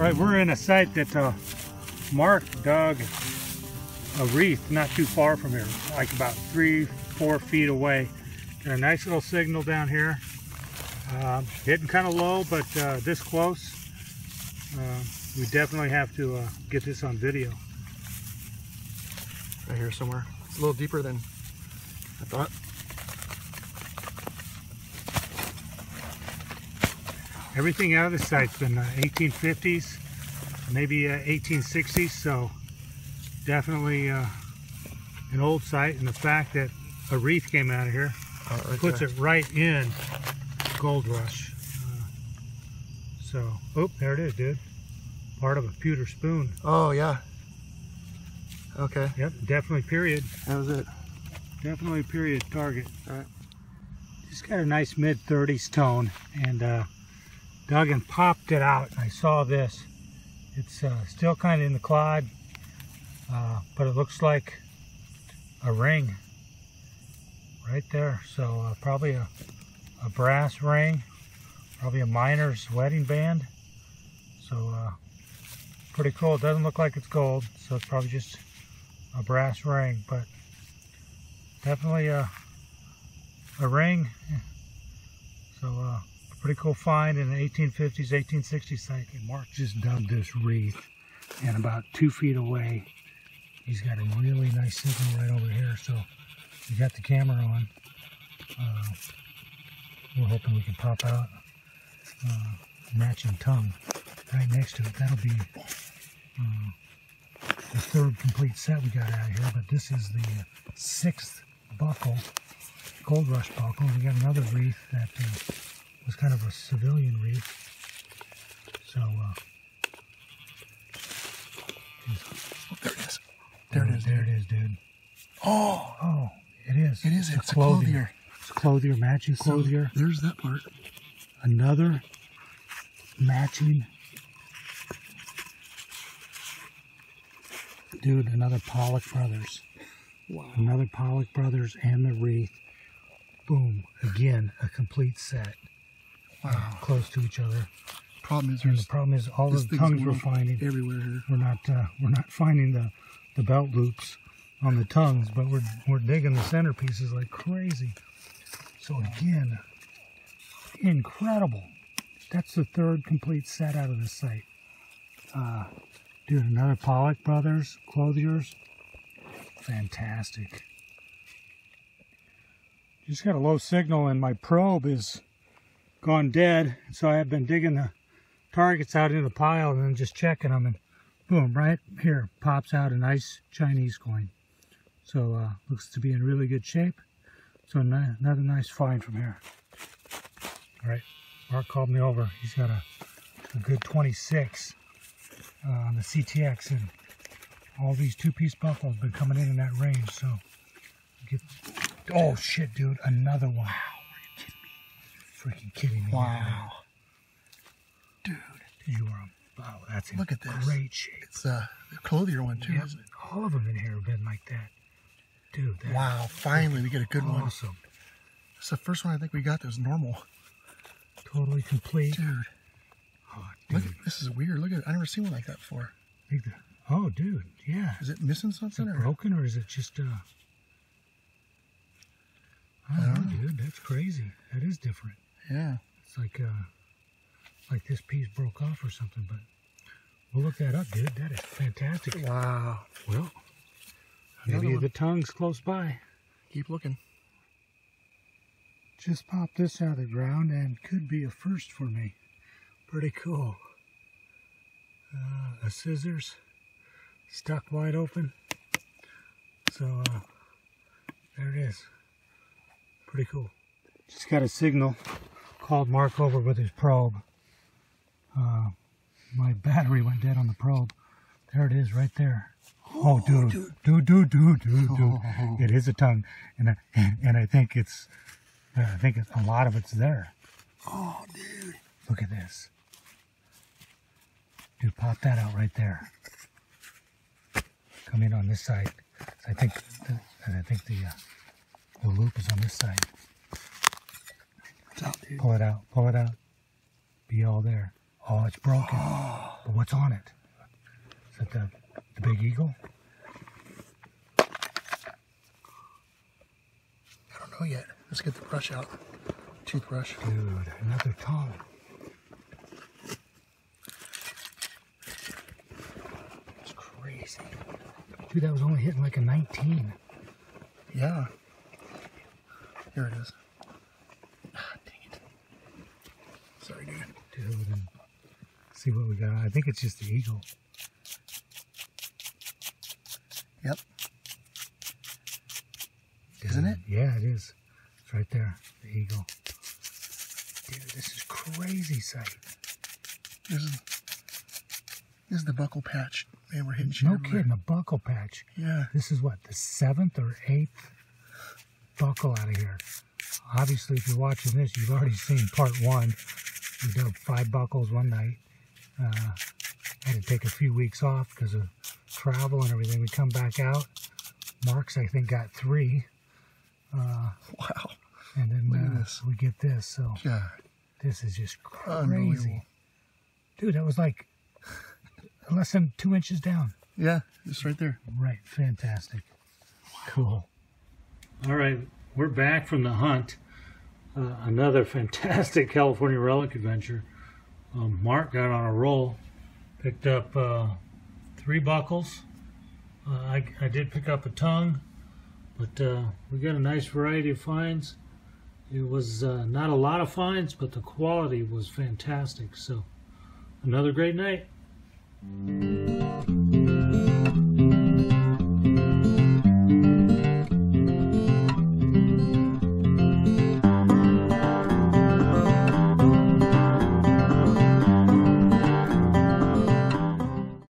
Right, we're in a site that Mark dug a reef not too far from here, like about 3-4 feet away. Got a nice little signal down here. Hitting kind of low, but this close, we definitely have to get this on video. Right here somewhere. It's a little deeper than I thought. Everything out of the site's been 1850s, maybe 1860s, so definitely an old site. And the fact that a reef came out of here puts it right in Gold Rush. Oh, there it is, dude. Part of a pewter spoon. Oh, yeah. Okay. Yep, definitely period. That was it. Definitely a period target. All right. Just got a nice mid-30s tone, and dug and popped it out. I saw this. It's still kind of in the clod, but it looks like a ring right there. So probably a brass ring, probably a miner's wedding band. So pretty cool. It doesn't look like it's gold, so it's probably just a brass ring, but definitely a ring. So pretty cool find in the 1850s, 1860s site. Mark just dug this reef, and about 2 feet away, he's got a really nice signal right over here. So we got the camera on. We're hoping we can pop out matching tongue right next to it. That'll be the third complete set we got out of here, but this is the 6th buckle, Gold Rush buckle. We got another reef that was kind of a civilian reef. So, oh, there it is. There it is, dude. Oh, it is. It is. It's a clothier. clothier. It's clothier, matching clothier. So there's that part. Another matching. Dude, another Pollock Brothers. Wow. Another Pollock Brothers and the wreath. Boom. Again, a complete set. Wow. Close to each other. Problem is, and the problem is all the tongues we're finding everywhere here. We're not finding the belt loops on the tongues, but we're digging the centerpieces like crazy. So again, incredible. That's the third complete set out of the site. Dude, another Pollock Brothers, clothiers. Fantastic. Just got a low signal and my probe is gone dead. So I have been digging the targets out into the pile and then just checking them, and boom, right here pops out a nice Chinese coin. So looks to be in really good shape. So another nice find from here. All right, Mark called me over. He's got a good 26 on the CTX, and all these two-piece buckles have been coming in that range. So oh shit, dude, another one. Wow, are you kidding me? Freaking kidding me. Wow. Dude. You are, wow, that's in Look at this. Great shape. It's a clothier one too, yep. Isn't it? All of them in here have been like that. Dude, wow, finally we get a good one. Awesome. It's the first one I think we got that was normal. Totally complete. Dude. Oh, dude. Look, this is weird. Look at it. I've never seen one like that before. Oh, dude, yeah. Is it missing something? Is it broken, or is it just, I don't know, dude. That's crazy. That is different. Yeah. It's like this piece broke off or something, but we'll look that up, dude. That is fantastic. Wow. Well, maybe the tongue's close by. Keep looking. Just popped this out of the ground and could be a first for me. Pretty cool. A scissors stuck wide open. So there it is. Pretty cool. Just got a signal. Called Mark over with his probe. My battery went dead on the probe. There it is right there. Oh, dude. Dude. It is a tongue. And I think it's a lot of it's there. Oh, dude. Look at this. Dude, pop that out right there. Come in on this side. I think the loop is on this side. It's out, dude. Pull it out. Be all there. Oh, it's broken. Oh. Oh, what's on it? Is that the big eagle? I don't know yet. Let's get the brush out. Toothbrush. Dude, another tongue. It's crazy. Dude, that was only hitting like a 19. Yeah. Here it is. Ah, dang it. Sorry, dude. Dude, and see what we got. I think it's just the eagle. Yep. Isn't it? Yeah, it is. It's right there. The eagle. Dude, this is crazy sight. This is the buckle patch. Man, we're hitting shit No everywhere. kidding, a buckle patch. Yeah. This is what, the 7th or 8th buckle out of here. Obviously, if you're watching this, you've already seen part 1. We dug 5 buckles one night. Had to take a few weeks off because of travel and everything. We come back out. Mark's, I think, got 3. Wow. And then Look at this. we get this. So God. this is just Unbelievable. crazy. Dude, that was like less than 2 inches down. Yeah, it's right there. Right, fantastic. Cool. All right, we're back from the hunt. Another fantastic California Relic adventure. Mark got on a roll, picked up 3 buckles. I did pick up a tongue, but we got a nice variety of finds. It was not a lot of finds, but the quality was fantastic. So, another great night.